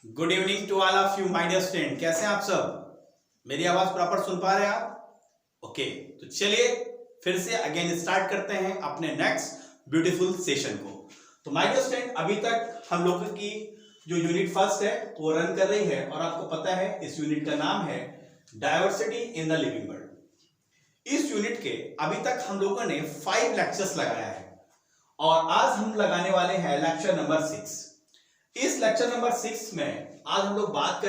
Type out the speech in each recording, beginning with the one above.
Good evening to all of you my dear student. कैसे हैं आप सब? मेरी आवाज प्रॉपर सुन पा रहे हैं आप? ओके, तो चलिए फिर से अगेन स्टार्ट करते हैं अपने नेक्स्ट ब्यूटीफुल सेशन को। तो माय डियर स्टूडेंट, अभी तक हम लोगों की जो यूनिट फर्स्ट है वो रन कर रही है और आपको पता है इस यूनिट का नाम है diversity in the living world. इस यूनिट के अभी तक हम लोगों ने 5 लेक्चर्स लगाया है और आज हम लगाने वाले हैं लेक्चर नंबर 6। इस लेक्चर नंबर 6 में आज हम लोग बात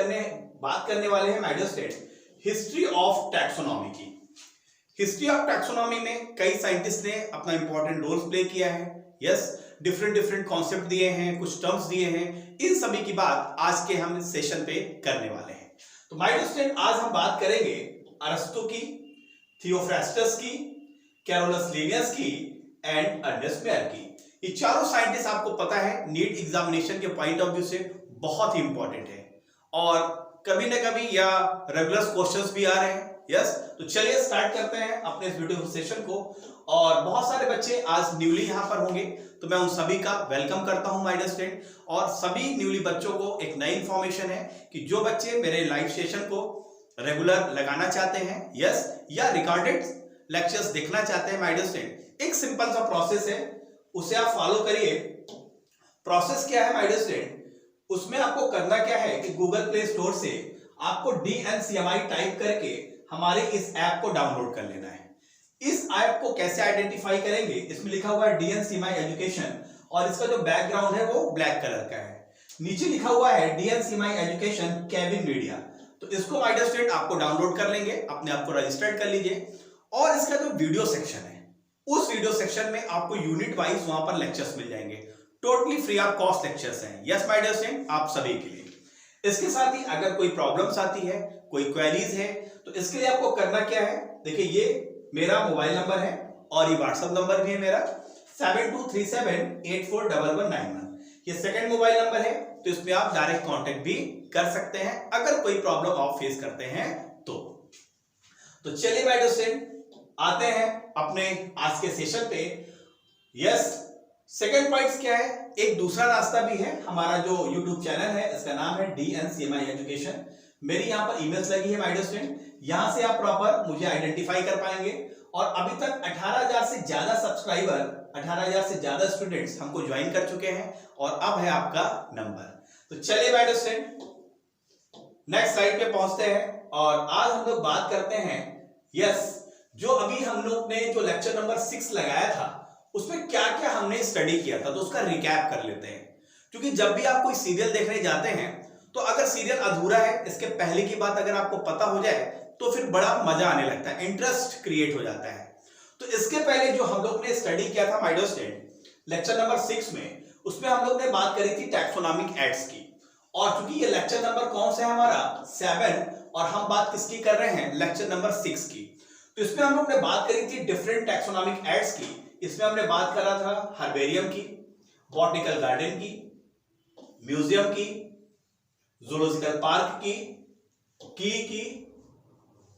करने वाले हैं my dear student history of taxonomy की। हिस्ट्री ऑफ टैक्सोनॉमी में कई साइंटिस्ट ने अपना इंपॉर्टेंट रोल प्ले किया है। यस, डिफरेंट कॉन्सेप्ट दिए हैं, कुछ टर्म्स दिए हैं, इन सभी की बात आज के हम इस सेशन पे करने वाले हैं। तो माय डियर स्टूडेंट, आज हम बात करेंगे अरस्तु की, थियोफ्रास्टस की, कैरोलस लिनियस की एंड अर्नेस्ट मेयर की। ये चारों साइंटिस्ट आपको पता है नीट एग्जामिनेशन के पॉइंट ऑफ व्यू से बहुत ही इंपॉर्टेंट है और कभी ना कभी या रेगुलर क्वेश्चंस भी आ रहे हैं। यस, तो चलिए स्टार्ट करते हैं अपने इस ब्यूटीफुल सेशन को। और बहुत सारे बच्चे आज न्यूली यहां पर होंगे तो मैं उन सभी का वेलकम करता हूं माय डियर स्टूडेंट। और सभी न्यूली बच्चों को एक नई इंफॉर्मेशन है कि जो बच्चे मेरे लाइव सेशन को रेगुलर लगाना चाहते हैं, यस, या रिकॉर्डेड लेक्चर्स देखना चाहते हैं माय डियर स्टूडेंट, एक सिंपल सा प्रोसेस है, उसे आप फॉलो करिए। प्रोसेस क्या है माय डियर स्टूडेंट? उसमें आपको करना क्या है कि गूगल प्ले स्टोर से आपको DNCMI टाइप करके हमारे इस ऐप को डाउनलोड कर लेना है। इस ऐप को कैसे आइडेंटिफाई करेंगे? इसमें लिखा हुआ है DNCMI एजुकेशन और इसका जो बैकग्राउंड है वो ब्लैक कलर का है। नीचे लिखा हुआ है DNCMI एजुकेशन केविन मीडिया। तो इसको माय डियर स्टूडेंट आपको डाउनलोड कर लेंगे, अपने आप को रजिस्टर्ड कर लीजिए। और इसका जो वीडियो सेक्शन है उस वीडियो सेक्शन में आपको यूनिट वाइज वहां पर लेक्चर्स मिल जाएंगे, totally free of cost lectures हैं। यस माय डियर स्टूडेंट, आप सभी के लिए। इसके साथ ही अगर कोई प्रॉब्लम्स आती है, कोई क्वेरीज है, तो इसके लिए आपको करना क्या है? देखिए, ये मेरा मोबाइल नंबर है और ये व्हाट्सएप नंबर भी है मेरा 7237841191। ये सेकंड मोबाइल नंबर है, तो इसमें आप डायरेक्ट कांटेक्ट भी कर सकते हैं अगर कोई प्रॉब्लम आप फेस करते हैं तो चलिए माय डियर स्टूडेंट आते हैं अपने आज के सेशन पे। यस, सेकंड पॉइंट्स क्या है? एक दूसरा रास्ता भी है, हमारा जो YouTube चैनल है इसका नाम है DNCMI एजुकेशन। मेरी यहाँ पर ईमेल्स लगी है माय डियर स्टूडेंट, यहाँ से आप प्रॉपर मुझे आइडेंटिफाई कर पाएंगे। और अभी तक 18,000 से ज्यादा सब्सक्राइबर, 18,000 से ज्यादा स्टूडेंट्स हमको ज्वाइन कर चुके हैं और अब है आपका नंबर। तो चलिए my dear student next slide पे पहुंचते हैं और आज हम लोग बात करते हैं, यस, जो अभी हम लोग ने जो लेक्चर नंबर 6 लगाया था उसमें क्या क्या हमने स्टडी किया था, तो उसका रिकैप कर लेते हैं। क्योंकि जब भी आप कोई सीरियल देखने जाते हैं तो अगर सीरियल अधूरा है, इसके पहले की बात अगर आपको पता हो जाए तो फिर बड़ा मजा आने लगता है, इंटरेस्ट क्रिएट हो जाता है। तो इसके पहले जो हम लोग ने स्टडी किया था my dear student lecture number 6 में, उसमें हम लोग ने बात करी थी टैक्सोनॉमिक एक्ट्स की। और चूंकि ये लेक्चर नंबर कौन सा है हमारा 7 और हम बात किसकी कर रहे हैं? लेक्चर नंबर 6 की। तो इसमें हम लोग ने बात करी थी डिफरेंट टैक्सोनॉमिक एक्ट्स की। इसमें हमने बात करा था हर्बेरियम की, बॉटनिकल गार्डन की, म्यूजियम की, जूलॉजिकल पार्क की,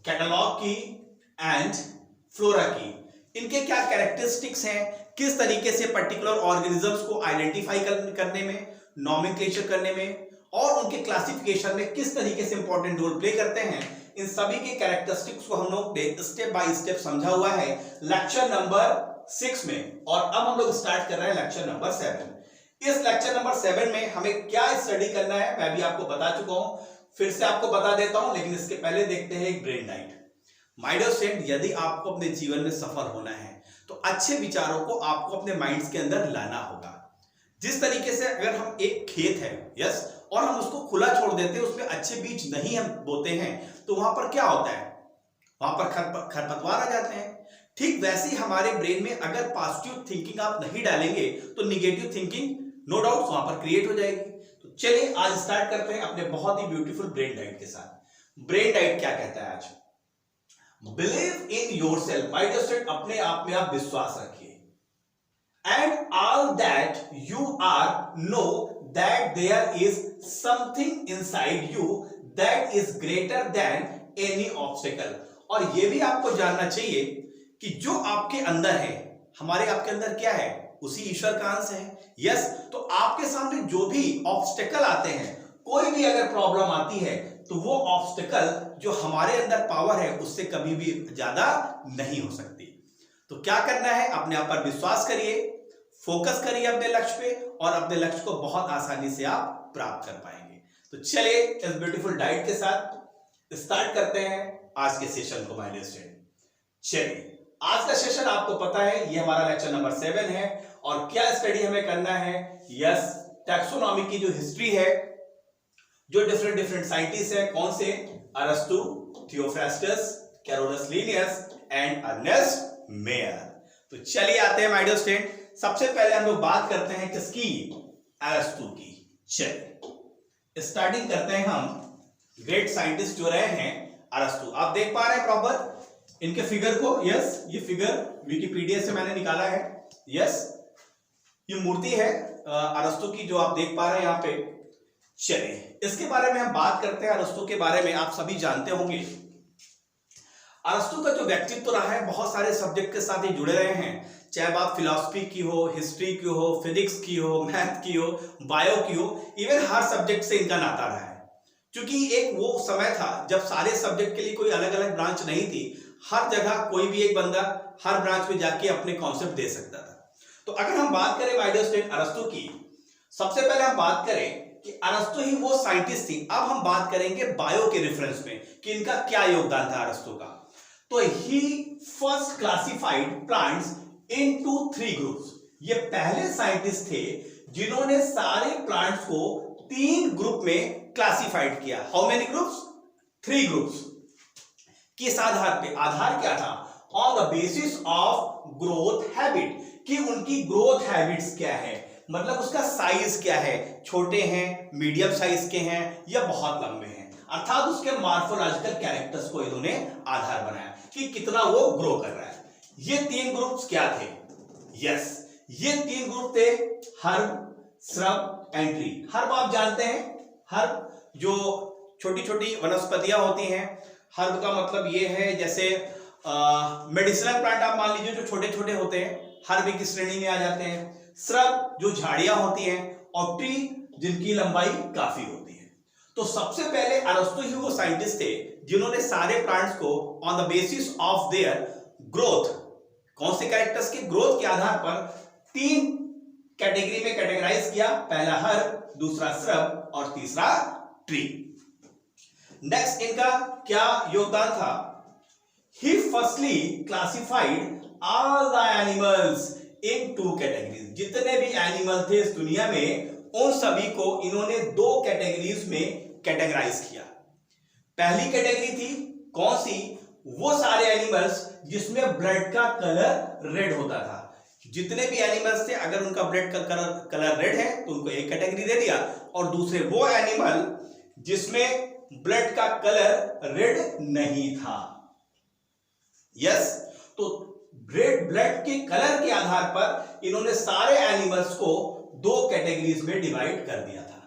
कैटलॉग की एंड फ्लोरा की। इनके क्या कैरेक्टरिस्टिक्स हैं, किस तरीके से पर्टिकुलर ऑर्गेनिजम्स को आइडेंटिफाई करने में, नॉमेनक्लेचर करने में और उनके क्लासिफिकेशन में किस तरीके से इंपॉर्टेंट रोल प्ले करते हैं, इन सभी के कैरेक्टरिस्टिक्स को हम लोग ने स्टेप बाय स्टेप समझा हुआ है लेक्चर नंबर 6 में। और अब हम लोग स्टार्ट कर रहे हैं लेक्चर नंबर 7। इस लेक्चर नंबर 7 में हमें क्या स्टडी करना है मैं भी आपको बता चुका हूं, फिर से आपको बता देता हूं, लेकिन इसके पहले देखते हैं एक brain diet. My dear student, यदि आपको अपने जीवन में सफल होना है तो अच्छे विचारों को आपको अपने माइंड्स के अंदर लाना होगा। जिस तरीके से अगर हम एक खेत है, यस, और हम उसको खुला छोड़ देते हैं, उसमें अच्छे बीज नहीं हम बोते हैं, तो वहां पर क्या होता है? वहां पर खरपतवार आ जाते हैं। ठीक वैसे ही हमारे ब्रेन में अगर पॉजिटिव थिंकिंग आप नहीं डालेंगे तो निगेटिव थिंकिंग नो डाउट वहां पर क्रिएट हो जाएगी। तो चलिए आज स्टार्ट करते हैं अपने बहुत ही ब्यूटीफुल ब्रेन डाइट के साथ। ब्रेन डाइट क्या कहता है आज? Believe in yourself. My dear student, अपने आप में आप विश्वास रखिए। And all that you are know that there is something inside you that is greater than any obstacle. और यह भी आपको जानना चाहिए कि जो आपके अंदर है, हमारे आपके अंदर क्या है? उसी ईश्वर का अंश है। यस, तो आपके सामने जो भी ऑब्स्टेकल आते हैं कोई भी अगर प्रॉब्लम आती है तो वो ऑब्स्टिकल जो हमारे अंदर पावर है उससे कभी भी ज्यादा नहीं हो सकती। तो क्या करना है, अपने आप पर विश्वास करिए, फोकस करिए अपने लक्ष्य पे और अपने लक्ष्य को बहुत आसानी से आप प्राप्त कर पाएंगे। तो चलिए इस ब्यूटीफुल डाइट के साथ स्टार्ट करते हैं आज के सेशन को माय डियर स्टूडेंट। चलिए आज का सेशन आपको पता है ये हमारा लेक्चर नंबर 7 है और क्या स्टडी हमें करना है, यस टैक्सोनॉमी की जो हिस्ट्री है, जो डिफरेंट साइंटिस्ट है, कौन से, अरस्तु, Theophrastus, Carolus Linnaeus and Ernest Mayr. तो चलिए आते हैं माय डियर स्टूडेंट, सबसे पहले हम लोग बात करते हैं किसकी, अरस्तु की। चलिए स्टार्टिंग करते हैं हम ग्रेट साइंटिस्ट जो रहे हैं अरस्तु। आप देख पा रहे हैं प्रॉपर इनके फिगर को, यस ये फिगर विकिपीडिया से मैंने निकाला है, यस ये मूर्ति है अरस्तु की जो आप देख पा रहे हैं यहाँ पे। चलिए इसके बारे में हम बात करते हैं। अरस्तु के बारे में आप सभी जानते होंगे, अरस्तु का जो व्यक्तित्व रहा है बहुत सारे सब्जेक्ट के साथ ही जुड़े रहे हैं, चाहे बात फिलॉसफी की हो, हिस्ट्री की हो, फिजिक्स की हो, मैथ की हो, बायो की हो, इवन हर सब्जेक्ट से इनका नाता रहा है। क्योंकि एक वो समय था जब सारे सब्जेक्ट के लिए कोई अलग अलग ब्रांच नहीं थी, हर जगह कोई भी एक बंदा हर ब्रांच में जाके अपने कॉन्सेप्ट दे सकता था। तो अगर हम बात करें माय डियर स्टूडेंट अरस्तु की, सबसे पहले हम बात करें कि अरस्तु ही वो साइंटिस्ट थी। अब हम बात करेंगे बायो के रेफरेंस में कि इनका क्या योगदान था अरस्तु का। तो he first classified plants into 3 groups. ये पहले साइंटिस्ट थे जिन्होंने सारे प्लांट्स को 3 ग्रुप में क्लासिफाइड किया। How many groups, 3 groups. किस आधार पे, आधार क्या था, on the basis of growth habit, कि उनकी ग्रोथ हैबिट्स क्या है, मतलब उसका साइज क्या है, छोटे हैं, मीडियम साइज के हैं या बहुत लंबे हैं, अर्थात उसके मॉर्फोलॉजिकल कैरेक्टर्स को इन्होंने आधार बनाया कि कितना वो ग्रो कर रहा है। ये 3 ग्रुप्स क्या थे, यस ये 3 ग्रुप थे, herb, shrub and tree. Herb आप जानते हैं, हर्ब जो छोटी छोटी वनस्पतियां होती हैं, हर्ब का मतलब ये है जैसे मेडिसिनल प्लांट आप मान लीजिए जो छोटे छोटे होते हैं, हर्ब की श्रेणी में आ जाते हैं। श्रब जो झाड़ियां होती हैं और ट्री जिनकी लंबाई काफी होती है। तो सबसे पहले अरस्तु ही वो साइंटिस्ट थे जिन्होंने सारे प्लांट्स को on the basis of their growth, कौन से कैरेक्टर्स के ग्रोथ के आधार पर 3 कैटेगरी में कैटेगराइज किया, पहला हर्ब, दूसरा श्रब और तीसरा ट्री। नेक्स्ट इनका क्या योगदान था, he firstly classified all the animals in 2 categories. जितने भी एनिमल थे इस दुनिया में उन सभी को इन्होंने 2 कैटेगरीज में कैटेगराइज किया। पहली कैटेगरी थी कौन सी, वो सारे एनिमल्स जिसमें ब्लड का कलर रेड होता था। जितने भी एनिमल्स थे अगर उनका ब्लड का कलर रेड है तो उनको एक कैटेगरी दे दिया, और दूसरे वो एनिमल जिसमें ब्लड का कलर रेड नहीं था, यस तो ब्लड के कलर के आधार पर इन्होंने सारे एनिमल्स को 2 कैटेगरीज में डिवाइड कर दिया था।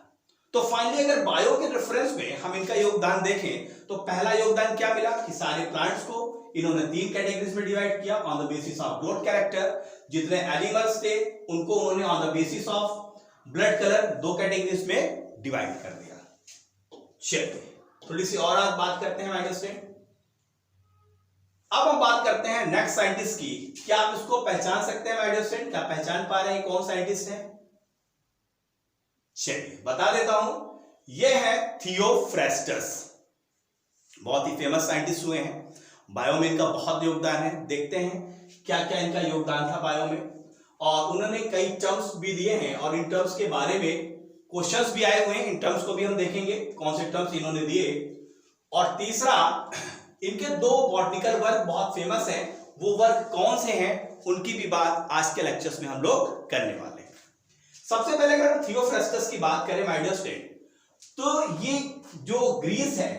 तो फाइनली अगर बायो के रेफरेंस में हम इनका योगदान देखें तो पहला योगदान क्या मिला कि सारे प्लांट्स को इन्होंने 3 कैटेगरीज में डिवाइड किया on the basis of growth character. जितने एनिमल्स थे उनको उन्होंने on the basis of blood colour 2 categories में डिवाइड कर दिया। चलिए थोड़ी सी और बात करते हैं माइनस से। अब हम बात करते हैं नेक्स्ट साइंटिस्ट की। क्या आप इसको पहचान सकते हैं माय डियर स्टूडेंट, क्या पहचान पा रहे हैं कौन साइंटिस्ट है? चलिए बता देता हूं, यह है थियोफ्रास्टस। बहुत ही फेमस साइंटिस्ट हुए हैं, बायो में इनका बहुत योगदान है। देखते हैं क्या क्या इनका योगदान था बायो में, और उन्होंने कई टर्म्स भी दिए हैं और इन टर्म्स के बारे में क्वेश्चंस भी आए हुए हैं। इन टर्म्स को भी हम देखेंगे कौन से टर्म्स इन्होंने दिए। और तीसरा, इनके 2 बॉटनिकल वर्क बहुत फेमस हैं, वो वर्क कौन से हैं उनकी भी बात आज के लेक्चर्स में हम लोग करने वाले हैं। सबसे पहले अगर हम थियोफ्रास्टस की बात करें माय डियर स्टूडेंट, तो ये जो ग्रीस है,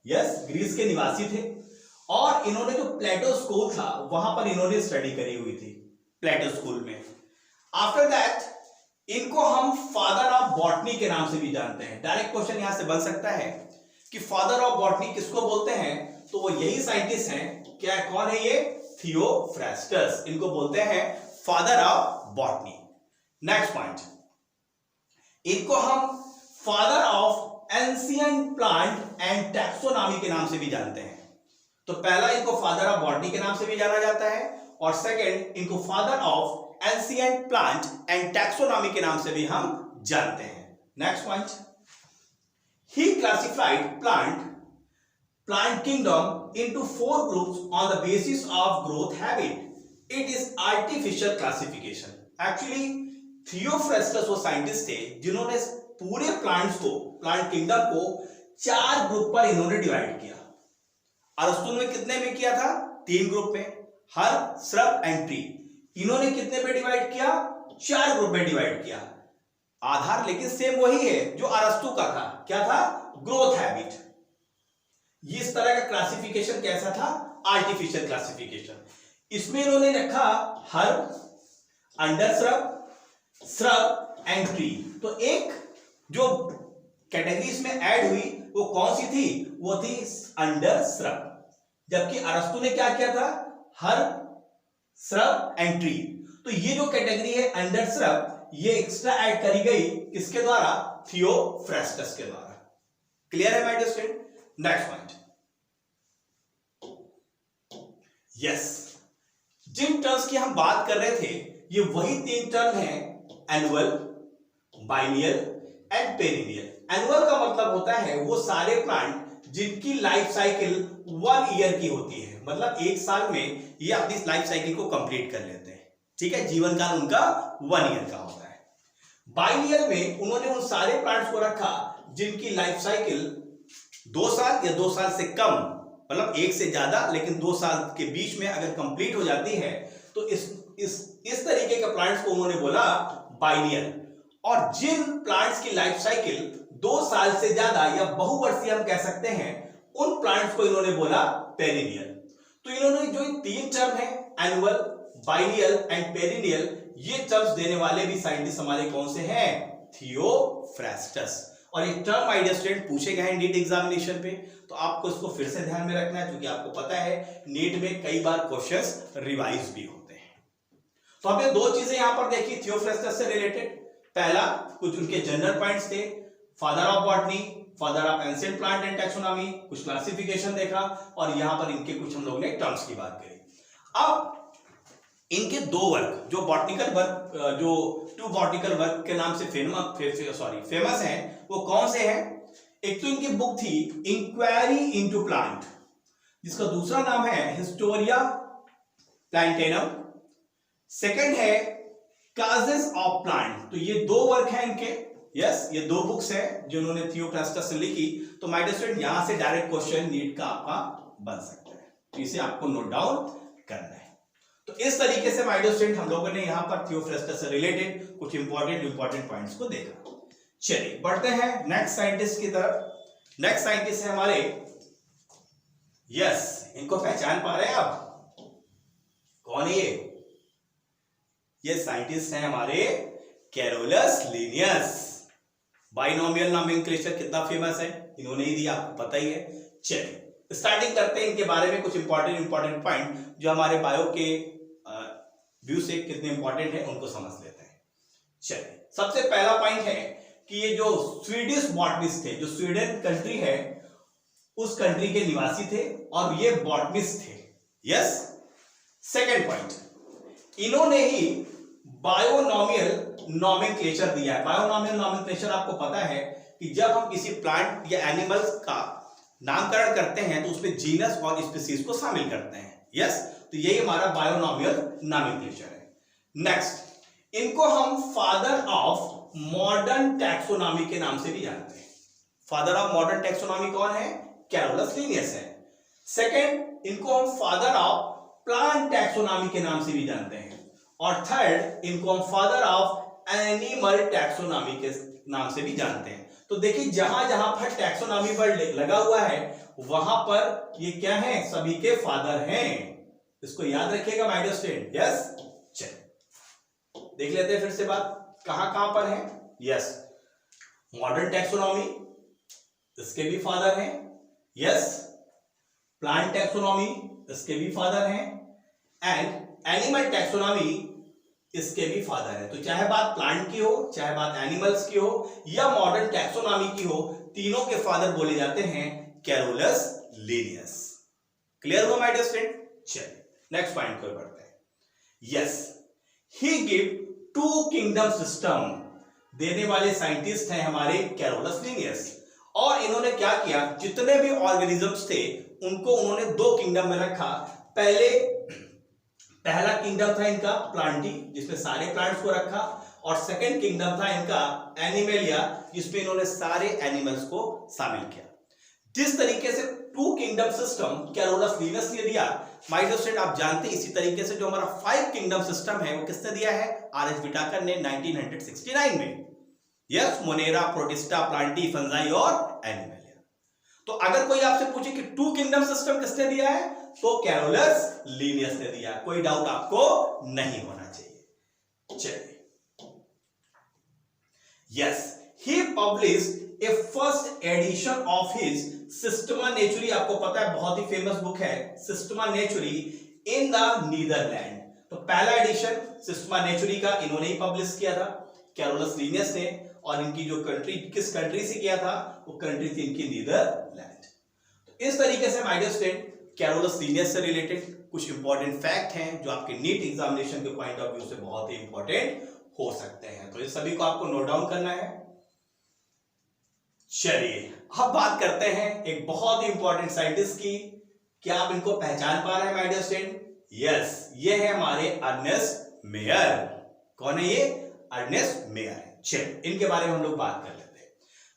यस ग्रीस के निवासी थे और इन्होंने जो प्लेटो स्कूल था वहां पर इन्होंने स्टडी करी हुई थी, प्लेटो स्कूल में। आफ्टर दैट इनको हम फादर ऑफ बॉटनी के नाम से भी जानते हैं। डायरेक्ट क्वेश्चन यहां से बन सकता है कि फादर ऑफ बॉटनी किसको बोलते हैं, तो वो यही साइंटिस्ट हैं। क्या कौन है ये? थियोफ्रास्टस, इनको बोलते हैं father of botany. Next point, इनको हम father of ancient plant and taxonomy के नाम से भी जानते हैं। तो पहला इनको फादर ऑफ बॉटनी के नाम से भी जाना जाता है और सेकंड इनको father of ancient plant and taxonomy के नाम से भी हम जानते हैं। Next point, he classified plant kingdom into 4 groups on the basis of growth habit. It is artificial classification. Actually Theophrastus वो साइंटिस्ट थे जिन्होंने पूरे प्लांट किंगडम को 4 ग्रुप पर इन्होंने डिवाइड किया। अरस्तु ने कितने में किया था? 3 ग्रुप में, हर्ब, श्रब एंड ट्री। इन्होंने कितने में डिवाइड किया? 4 ग्रुप में डिवाइड किया। आधार लेकिन सेम वही है जो अरस्तु का था। क्या था? Growth habit. इस तरह का क्लासिफिकेशन कैसा था? Artificial classification. इसमें इन्होंने रखा herb, under shrub and tree. तो एक जो कैटेगरी इसमें ऐड हुई वो कौन सी थी? वो थी अंडर श्रब। जबकि अरस्तु ने क्या किया था? Herb, shrub and tree. तो ये जो कैटेगरी है अंडर श्रब, ये एक्स्ट्रा ऐड करी गई किसके द्वारा? थियोफ्रेस्टस के द्वारा। क्लियर है my dear student? Next point, yes, जिन टर्म्स की हम बात कर रहे थे ये वही 3 टर्म हैं, annual, biennial and perennial. Annual का मतलब होता है वो सारे प्लांट जिनकी लाइफ साइकिल 1 ईयर की होती है, मतलब 1 साल में ये अपनी लाइफ साइकिल को कंप्लीट कर लेते हैं। ठीक है, जीवन काल उनका 1 ईयर का होता है। बाइनियल में उन्होंने उन सारे प्लांट्स को रखा जिनकी लाइफ साइकिल 2 साल या 2 साल से कम, मतलब 1 से ज्यादा लेकिन 2 साल के बीच में अगर कंप्लीट हो जाती है तो इस तरीके के प्लांट्स को उन्होंने बोला बाइनियल। और जिन प्लांट्स की लाइफ साइकिल 2 साल से ज्यादा या बहुवर्षीय हम कह सकते हैं, उन प्लांट्स को इन्होंने बोला पेरिनियल। तो इन्होंने जो 3 टर्म है, एनुअल, बाइनियल एंड पेरिनियल, ये टर्म्स देने वाले भी साइंटिस्ट हमारे कौन से हैं? थियोफ्रेस्टस। और एक टर्म माय डियर स्टूडेंट पूछे गए हैं नीट एग्जामिनेशन पे, तो आपको इसको फिर से ध्यान में रखना है क्योंकि आपको पता है नीट में कई बार क्वेश्चंस रिवाइज भी होते हैं। तो हमने 2 चीजें यहां पर देखी थियोफ्रेस्टस से रिलेटेड। पहला, कुछ उनके जनरल पॉइंट्स थे, father of botany, father of ancient plant and taxonomy, कुछ क्लासिफिकेशन देखा और यहां पर इनके कुछ हम लोगों ने टर्म्स की बात करी। अब इनके 2 वर्क जो बॉटनिकल वर्क, जो 2 बॉटनिकल वर्क के नाम से फेमस हैं, वो कौन से हैं? एक तो इनकी बुक थी इंक्वायरी इनटू प्लांट, जिसका दूसरा नाम है हिस्टोरिया प्लांटेनम। सेकंड है काजेस ऑफ प्लांट। तो ये 2 वर्क हैं इनके। यस, ये 2 बुक्स हैं जो उन्होंने थियोफ्रेस्टस से लिखी। तो माय डियर स्टूडेंट यहां से डायरेक्ट क्वेश्चन नीट का आपका बन सकता है, तो इसे आपको नोट डाउन करना है। तो इस तरीके से माय डियर स्टूडेंट हम लोगों ने यहां पर थियोफ्रेस्टस से रिलेटेड कुछ इंपॉर्टेंट पॉइंट्स को देखा। चलिए बढ़ते हैं नेक्स्ट साइंटिस्ट की तरफ। नेक्स्ट साइंटिस्ट है हमारे, यस, इनको पहचान पा रहे हैं आप? कौन है ये साइंटिस्ट हैं हमारे कैरोलस लिनियस। बाइनोमियल नोमेनक्लेचर कितना फेमस है, इन्होंने ही दिया, आपको पता ही है। चलिए स्टार्टिंग करते हैं इनके बारे में कुछ इंपॉर्टेंट पॉइंट जो हमारे बायो के व्यू से कितने इंपॉर्टेंट है उनको समझ लेते हैं। चलिए, सबसे पहला पॉइंट है कि ये जो स्वीडिश बॉटनिस्ट थे, जो स्वीडन कंट्री है, उस कंट्री के निवासी थे और ये बॉटनिस्ट थे। यस। सेकेंड पॉइंट, इन्होंने ही बायोनॉमियल नोमेनक्लेचर दिया है। बायोनॉमियल नोमेनक्लेचर आपको पता है कि जब हम किसी प्लांट या एनिमल्स का नामकरण करते हैं तो उसमें जीनस और स्पीसीज को शामिल करते हैं। यस, तो यही हमारा बायोनॉमियल नोमेनक्लेचर है। नेक्स्ट, इनको हम फादर ऑफ मॉडर्न टैक्सोनॉमी के नाम से भी जानते हैं। फादर ऑफ मॉडर्न टैक्सोनॉमी कौन है? कैरोलस लिनियस है। सेकंड, इनको हम फादर ऑफ प्लांट टैक्सोनॉमी के नाम से भी जानते हैं। और थर्ड, इनको हम फादर ऑफ एनिमल टैक्सोनॉमी के नाम से भी जानते हैं। तो देखिए जहां जहां पर टैक्सोनॉमी वर्ड लगा हुआ है वहां पर ये क्या है? सभी के फादर हैं। इसको याद रखिएगा माय डियर स्टूडेंट। यस, चलिए देख लेते हैं फिर से बात, कहां कहां पर है। यस, मॉडर्न टैक्सोनॉमी, इसके भी फादर हैं। यस, प्लांट टैक्सोनॉमी, इसके भी फादर हैं। एंड एनिमल टैक्सोनॉमी, इसके भी फादर है। तो चाहे बात प्लांट की हो, चाहे बात एनिमल्स की हो या मॉडर्न टैक्सोनॉमी की हो, तीनों के फादर बोले जाते हैं कैरोलस लिनियस। क्लियर हुआ माय डियर स्टूडेंट? चलिए नेक्स्ट पॉइंट पर बढ़ते हैं। Yes, he give two kingdom system देने वाले साइंटिस्ट हैं हमारे कैरोलस लिनियस। और इन्होंने क्या किया, जितने भी ऑर्गेनिजम्स थे उनको उन्होंने दो किंगडम में रखा। पहला किंगडम था इनका प्लांटी, जिसमें सारे प्लांट्स को रखा, और सेकंड किंगडम था इनका एनिमलिया, जिसमें इन्होंने सारे एनिमल्स को शामिल किया। जिस तरीके से two kingdom system Carolus Linnaeus ने दिया, माय डियर स्टूडेंट आप जानते हैं इसी तरीके से जो हमारा 5 किंगडम सिस्टम है वो किसने दिया है, आर.एच. व्हिटाकर ने 1969 में। Yes, Monera, protista, Plantae, fungi और एनिमलिया। तो अगर कोई आपसे पूछे कि टू किंगडम सिस्टम किसने दिया है, तो कैरोलस लिनियस ने दिया। कोई डाउट आपको नहीं होना चाहिए। चलिए, yes, he published a first edition of his Systema Naturae. आपको पता है बहुत ही फेमस बुक है Systema Naturae in the Netherland. तो पहला एडिशन सिस्टमा नेचुरी का इन्होंने ही पब्लिश किया था, कैरोलस लिनियस ने। और इनकी जो कंट्री, किस कंट्री से किया था, वो कंट्री थी इनकी नीदरलैंड। तो इस तरीके से my dear student Carolus Linnaeus से रिलेटेड कुछ इंपॉर्टेंट फैक्ट हैं जो आपके नीट एग्जामिनेशन के पॉइंट ऑफ व्यू से बहुत ही इंपॉर्टेंट हो सकते हैं। तो ये सभी को आपको नोट डाउन करना है। चलिए अब बात करते हैं एक बहुत ही इंपॉर्टेंट साइंटिस्ट की। क्या आप इनको पहचान पा रहे हैं माय डियर स्टूडेंट? यस, ये है हमारे अर्नेस्ट मेयर। कौन है ये? अर्नेस्ट मेयर है। चलिए इनके बारे में हम लोग बात कर लेते हैं।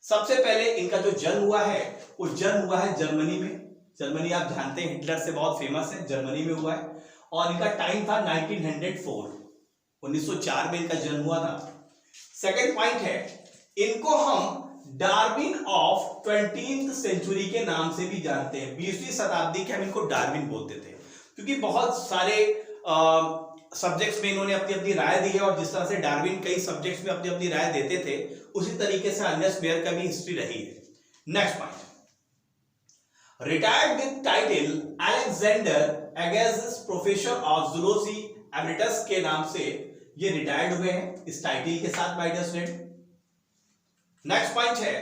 सबसे पहले इनका जो जन्म हुआ है वो जन्म हुआ है जर्मनी में। जर्मनी आप जानते हैं हिटलर से बहुत फेमस है, जर्मनी में हुआ है। और इनका टाइम था 1904, 1904 में इनका जन्म हुआ था। सेकंड पॉइंट है, इनको हम डार्विन ऑफ 20th सेंचुरी के नाम से भी जानते हैं। 20वीं शताब्दी के हम इनको डार्विन बोलते थे, क्योंकि बहुत सारे सब्जेक्ट्स में इन्होंने अपनी अपनी राय दी है। और जिस तरह से डार्विन कई सब्जेक्ट्स में अपनी अपनी राय देते थे, उसी तरीके से अर्नेस्ट मेयर का भी हिस्ट्री रही है। Next point, retired with title Alexander against professor of zoology emeritus के नाम से ये रिटायर्ड हुए हैं इस टाइटल के साथ my dear student. Next point है,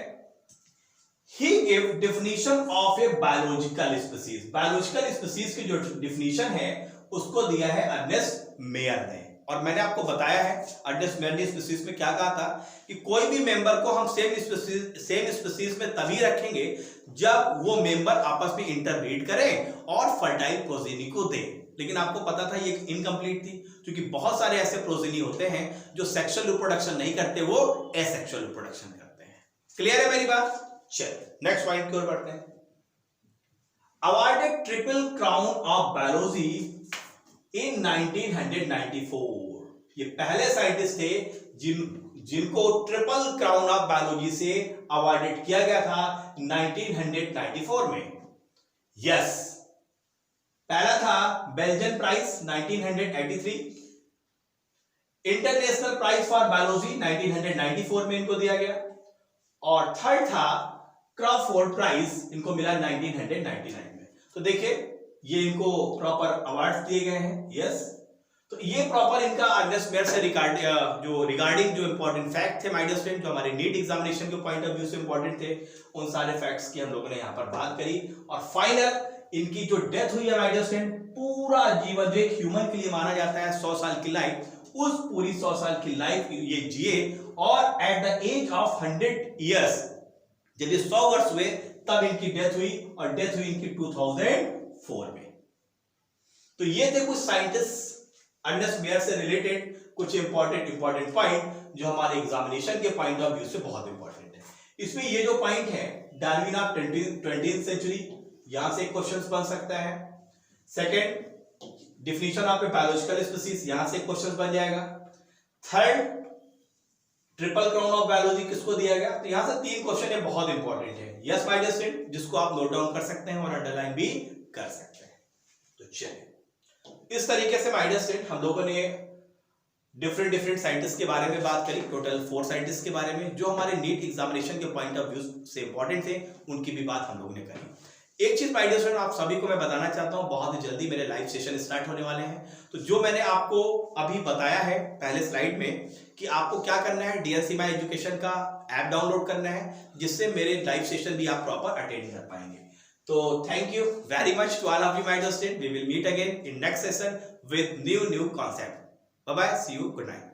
he give definition of a biological species. Biological species की जो डेफिनेशन है उसको दिया है अर्नेस्ट मेयर ने। और मैंने आपको बताया है अर्नेस्ट मेयर ने स्पीसीज में क्या कहा था कि कोई भी मेंबर को हम सेम स्पीसीज में तभी रखेंगे जब वो मेंबर आपस में इंटरब्रीड करें और फर्टाइल प्रोजेनी को दें। लेकिन आपको पता था ये इनकम्प्लीट थी, क्योंकि बहुत सारे ऐसे प्रोजेनी होते हैं जो सेक्सुअल रिप्रोडक्शन नहीं करते, वो एसेक्सुअल रिप्रोडक्शन करते हैं। क्लियर है मेरी बात? चलिए नेक्स्ट पॉइंट की ओर बढ़ते हैं। Awarded triple crown of biology in 1994। ये पहले साइंटिस्ट थे जिनको ट्रिपल क्राउन ऑफ बायोलॉजी से अवार्डेड किया गया था 1994 में। यस, पहला था Belgian prize 1983, international prize for biology 1994 में इनको दिया गया, और थर्ड था क्रॉफोर्ड प्राइज, इनको मिला 1999 में। तो देखिए ये इनको प्रॉपर अवार्ड्स दिए गए हैं। यस, तो ये प्रॉपर इनका अर्नेस्ट मेयर से रिगार्डिंग जो इंपॉर्टेंट फैक्ट थे माय डियर स्टूडेंट, जो हमारे नीट एग्जामिनेशन के पॉइंट ऑफ व्यू से इंपॉर्टेंट थे, उन सारे फैक्ट्स की हम लोगों ने यहाँ पर बात करी। और फाइनल इनकी जो डेथ हुई है माय डियर स्टूडेंट, पूरा जीवन जो एक ह्यूमन के लिए माना जाता है 100 साल की लाइफ, उस पूरी 100 साल की लाइफ ये जिए। और at the age of 100 years, जब ये 100 वर्ष हुए तब इनकी डेथ हुई, और डेथ हुई इनकी 2004 में। तो ये थे कुछ साइंटिस्ट अर्नेस्ट मेयर से रिलेटेड कुछ इंपॉर्टेंट पॉइंट जो हमारे एग्जामिनेशन के पॉइंट ऑफ व्यू से बहुत इंपॉर्टेंट है। इसमें ये जो पॉइंट है डार्विन ऑफ 20th सेंचुरी, यहां से क्वेश्चन बन सकता है। Second, definition of a biological species, यहां से क्वेश्चन बन जाएगा। Third, triple crown of biology किसको दिया गया, तो यहां से 3 क्वेश्चन है, बहुत इंपॉर्टेंट है। यस माय डियर स्टूडेंट, जिसको आप नोट डाउन कर सकते हैं और अंडरलाइन भी कर सकते हैं। तो चलिए इस तरीके से माय डियर स्टूडेंट हम लोगों ने डिफरेंट साइंटिस्ट के बारे में बात करी, टोटल 4 साइंटिस्ट के बारे में जो हमारे नीट एग्जामिनेशन के पॉइंट ऑफ व्यू से इंपॉर्टेंट थे, उनकी भी बात हम लोगों ने करी। एक चीज माय डियर स्टूडेंट आप सभी को मैं बताना चाहता हूं, बहुत ही जल्दी मेरे लाइव सेशन स्टार्ट होने वाले हैं। तो जो मैंने आपको अभी बताया है पहले स्लाइड में कि आपको क्या करना है, डीएलसी माय एजुकेशन का ऐप डाउनलोड करना है, जिससे मेरे लाइव सेशन भी आप प्रॉपर अटेंड कर पाएंगे। तो thank you very much to all of you my dear student. We will meet again in next session with new concept. Bye bye, see you, good night.